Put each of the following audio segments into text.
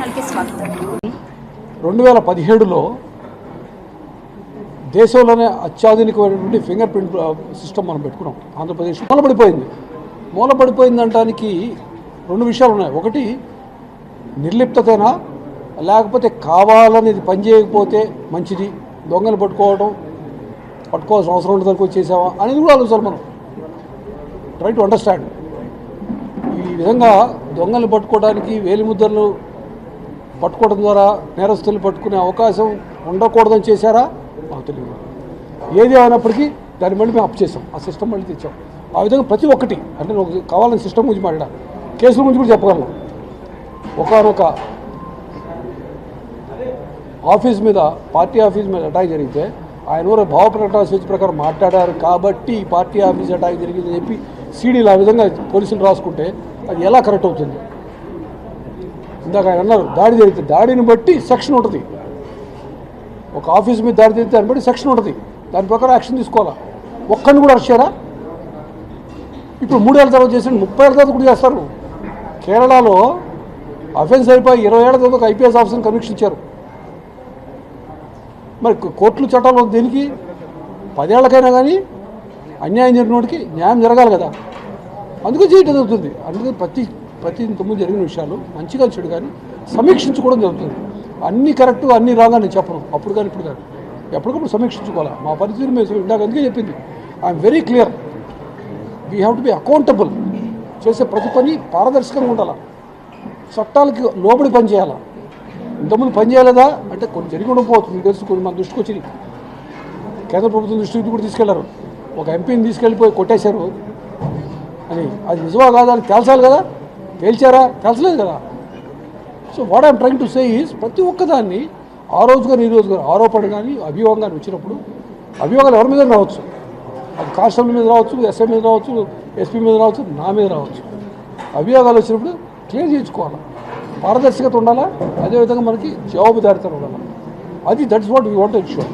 ఛానల్కి స్వాగతం. 2017లో దేశంలోనే అత్యాధునికమైనటువంటి ఫింగర్ ప్రింట్ సిస్టమ్ మనం పెట్టుకున్నాం. ఆంధ్రప్రదేశ్ మూలపడిపోయింది అనడానికి రెండు విషయాలు ఉన్నాయి. ఒకటి నిర్లిప్తతేనా, లేకపోతే కావాలని ఇది పనిచేయకపోతే మంచిది, దొంగలు పట్టుకోవాల్సిన అవసరం ఉండదని వచ్చేసావా అనేది కూడా ఆలోచించాలి. మనం ట్రై టు అండర్స్టాండ్. ఈ విధంగా దొంగలు పట్టుకోవడానికి వేలిముద్రలు పట్టుకోవడం ద్వారా నేరస్తులు పట్టుకునే అవకాశం ఉండకూడదని చేశారా నాకు తెలియదు. ఏది అయినప్పటికీ దాన్ని మళ్ళీ మేము అప్ చేసాం, ఆ సిస్టమ్ మళ్ళీ తెచ్చాం. ఆ విధంగా ప్రతి ఒక్కటి అంటే నాకు కావాలని సిస్టమ్ గురించి మాట్లాడా, కేసుల గురించి కూడా చెప్పగలను. ఒకనొక ఆఫీస్ మీద, పార్టీ ఆఫీస్ మీద అటాక్ జరిగితే ఆయన ఊరు భావ ప్రకటన స్వేచ్ఛ ప్రకారం మాట్లాడారు కాబట్టి పార్టీ ఆఫీస్ అటాక్ జరిగిందని చెప్పి సీడీలు ఆ విధంగా పోలీసులు రాసుకుంటే అది ఎలా కరెక్ట్ అవుతుంది? ఇందాక ఆయన అన్నారు దాడి జరిగితే దాడిని బట్టి సెక్షన్ ఉంటుంది. ఒక ఆఫీస్ మీద దాడి జరిగితే దాన్ని బట్టి సెక్షన్ ఉంటుంది, దాని ప్రకారం యాక్షన్ తీసుకోవాలా. ఒక్కడిని కూడా అరెస్ట్ చేయరా? ఇప్పుడు 3 ఏళ్ళ తర్వాత చేసి 30 ఏళ్ళ తర్వాత కూడా చేస్తారు. కేరళలో అఫెన్స్ అయిపోయి 20 ఏళ్ళ తర్వాత ఒక ఐపీఎస్ ఆఫీసర్ని కన్విక్షన్ ఇచ్చారు. మరి కోర్టులు చట్టాలు దేనికి? 10 ఏళ్ళకైనా కానీ అన్యాయం జరిగినోడికి న్యాయం జరగాలి కదా, అందుకే చేయటం జరుగుతుంది. అందుకే ప్రతి ఇంతకుముందు జరిగిన విషయాలు మంచిగా చెడు కానీ సమీక్షించుకోవడం జరుగుతుంది. అన్నీ కరెక్ట్ అన్నీ రాగా నేను చెప్పను, అప్పుడు కానీ ఇప్పుడు కానీ ఎప్పటికప్పుడు సమీక్షించుకోవాలి. మా పరిస్థితులు మేము ఇందాక అందుకే చెప్పింది, I'm very clear. We have to be accountable. చేసే ప్రతి పని పారదర్శకంగా ఉండాలి, చట్టాలకి లోబడి పని చేయాలా. ఇంతకుముందు పని చేయలేదా అంటే కొన్ని జరిగి ఉండకపోవచ్చు, మీకు తెలుసు. కొన్ని మన దృష్టికి వచ్చి కేంద్ర ప్రభుత్వం దృష్టికి కూడా తీసుకెళ్లారు. ఒక ఎంపీని తీసుకెళ్ళిపోయి కొట్టేశారు అని, అది నిజమా కాదా అని తేల్చాలి కదా. తేల్చారా? తేల్చలేదు కదా. So what I'm trying to say is ప్రతి ఒక్కదాన్ని ఆ రోజు కానీ ఈ రోజు కానీ ఆరోపణ కానీ అభియోగం కానీ వచ్చినప్పుడు, అభియోగాలు ఎవరి మీద రావచ్చు, అది కానిస్టేబుల్ మీద రావచ్చు, ఎస్ఐ మీద రావచ్చు, ఎస్పీ మీద రావచ్చు, నా మీద రావచ్చు. అభియోగాలు వచ్చినప్పుడు క్లియర్ చేయించుకోవాలా, పారదర్శకత ఉండాలా, అదేవిధంగా మనకి జవాబుదారితనం ఉండాలి. అది that's what we want to ensure.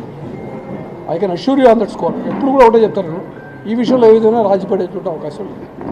I can assure you on that score. ఎప్పుడు కూడా ఒకటే చెప్తాను, ఈ విషయంలో ఏ విధంగా రాజీ పడేటువంటి అవకాశం లేదు.